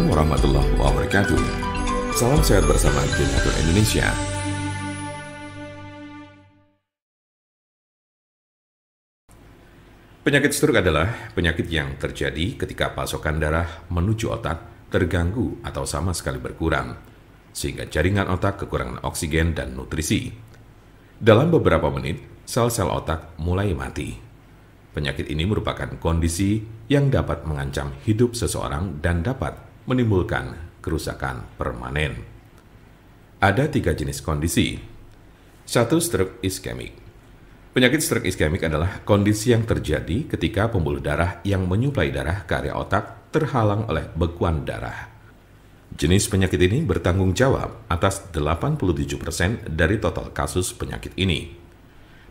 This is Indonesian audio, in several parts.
Assalamualaikum warahmatullahi wabarakatuh. Salam sehat bersama Generator Indonesia. Penyakit stroke adalah penyakit yang terjadi ketika pasokan darah menuju otak terganggu atau sama sekali berkurang, sehingga jaringan otak kekurangan oksigen dan nutrisi. Dalam beberapa menit, sel-sel otak mulai mati. Penyakit ini merupakan kondisi yang dapat mengancam hidup seseorang dan dapat menimbulkan kerusakan permanen. Ada 3 jenis kondisi. 1. Stroke iskemik. Penyakit stroke iskemik adalah kondisi yang terjadi ketika pembuluh darah yang menyuplai darah ke area otak terhalang oleh bekuan darah. Jenis penyakit ini bertanggung jawab atas 87% dari total kasus penyakit ini.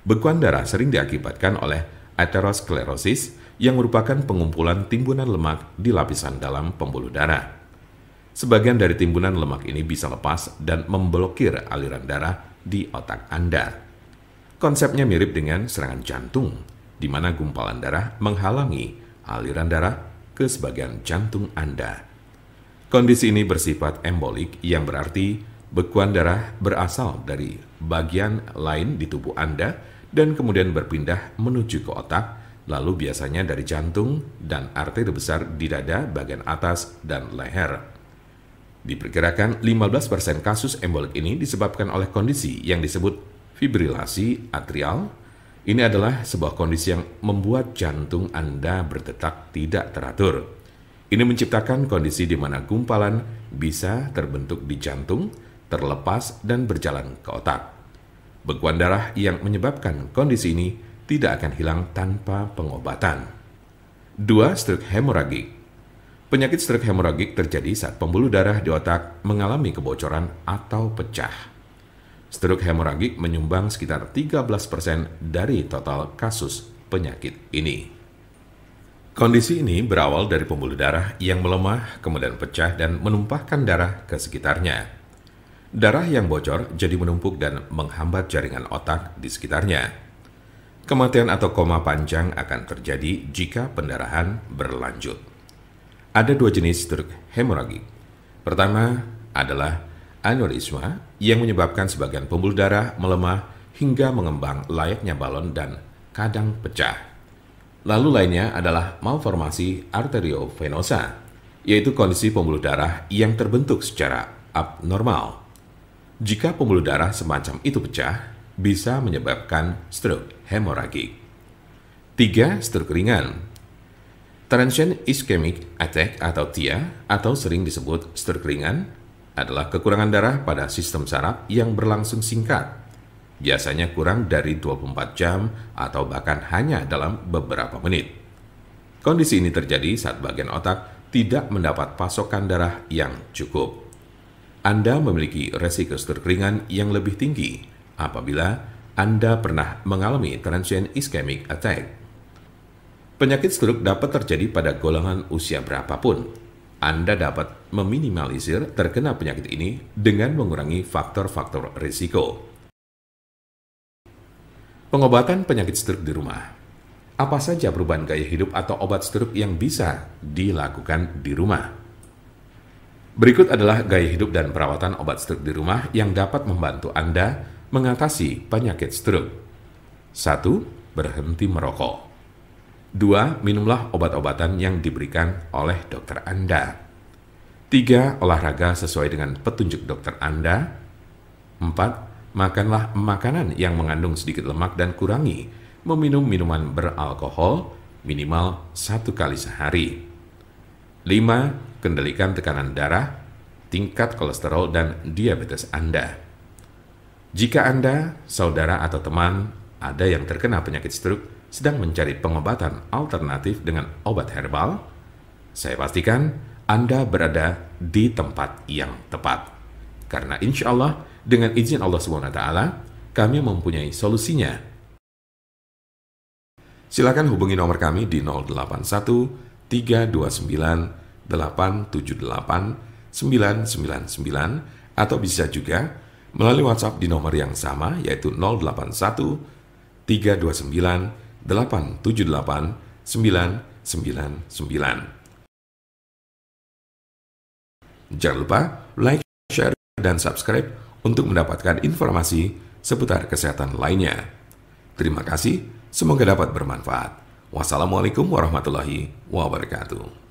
Bekuan darah sering diakibatkan oleh aterosklerosis yang merupakan pengumpulan timbunan lemak di lapisan dalam pembuluh darah. Sebagian dari timbunan lemak ini bisa lepas dan memblokir aliran darah di otak Anda. Konsepnya mirip dengan serangan jantung, di mana gumpalan darah menghalangi aliran darah ke sebagian jantung Anda. Kondisi ini bersifat embolik, yang berarti bekuan darah berasal dari bagian lain di tubuh Anda dan kemudian berpindah menuju ke otak, lalu biasanya dari jantung dan arteri besar di dada bagian atas dan leher. Diperkirakan 15% kasus embolik ini disebabkan oleh kondisi yang disebut fibrilasi atrial. Ini adalah sebuah kondisi yang membuat jantung Anda berdetak tidak teratur. Ini menciptakan kondisi di mana gumpalan bisa terbentuk di jantung, terlepas dan berjalan ke otak. Bekuan darah yang menyebabkan kondisi ini tidak akan hilang tanpa pengobatan. 2. Stroke hemoragik. Penyakit stroke hemoragik terjadi saat pembuluh darah di otak mengalami kebocoran atau pecah. Stroke hemoragik menyumbang sekitar 13% dari total kasus penyakit ini. Kondisi ini berawal dari pembuluh darah yang melemah, kemudian pecah dan menumpahkan darah ke sekitarnya. Darah yang bocor jadi menumpuk dan menghambat jaringan otak di sekitarnya. Kematian atau koma panjang akan terjadi jika pendarahan berlanjut. Ada 2 jenis stroke hemoragik. Pertama adalah aneurisma yang menyebabkan sebagian pembuluh darah melemah hingga mengembang layaknya balon dan kadang pecah. Lalu lainnya adalah malformasi arteriovenosa, yaitu kondisi pembuluh darah yang terbentuk secara abnormal. Jika pembuluh darah semacam itu pecah, bisa menyebabkan stroke hemoragik. 3. Stroke ringan. Transient ischemic attack atau TIA, atau sering disebut stroke ringan, adalah kekurangan darah pada sistem saraf yang berlangsung singkat, biasanya kurang dari 24 jam atau bahkan hanya dalam beberapa menit. Kondisi ini terjadi saat bagian otak tidak mendapat pasokan darah yang cukup. Anda memiliki resiko stroke ringan yang lebih tinggi apabila Anda pernah mengalami transient ischemic attack. Penyakit stroke dapat terjadi pada golongan usia berapapun. Anda dapat meminimalisir terkena penyakit ini dengan mengurangi faktor-faktor risiko. Pengobatan penyakit stroke di rumah. Apa saja perubahan gaya hidup atau obat stroke yang bisa dilakukan di rumah? Berikut adalah gaya hidup dan perawatan obat stroke di rumah yang dapat membantu Anda mengatasi penyakit stroke. 1. Berhenti merokok. 2. Minumlah obat-obatan yang diberikan oleh dokter Anda. 3. Olahraga sesuai dengan petunjuk dokter Anda. 4. Makanlah makanan yang mengandung sedikit lemak dan kurangi meminum minuman beralkohol minimal 1 kali sehari. 5. Kendalikan tekanan darah, tingkat kolesterol, dan diabetes Anda. Jika Anda, saudara, atau teman ada yang terkena penyakit stroke sedang mencari pengobatan alternatif dengan obat herbal, saya pastikan Anda berada di tempat yang tepat. Karena insya Allah, dengan izin Allah SWT, kami mempunyai solusinya. Silakan hubungi nomor kami di 081 329 878 999 atau bisa juga melalui WhatsApp di nomor yang sama, yaitu 081 329 878 999. Jangan lupa like, share, dan subscribe untuk mendapatkan informasi seputar kesehatan lainnya. Terima kasih, semoga dapat bermanfaat. Wassalamualaikum warahmatullahi wabarakatuh.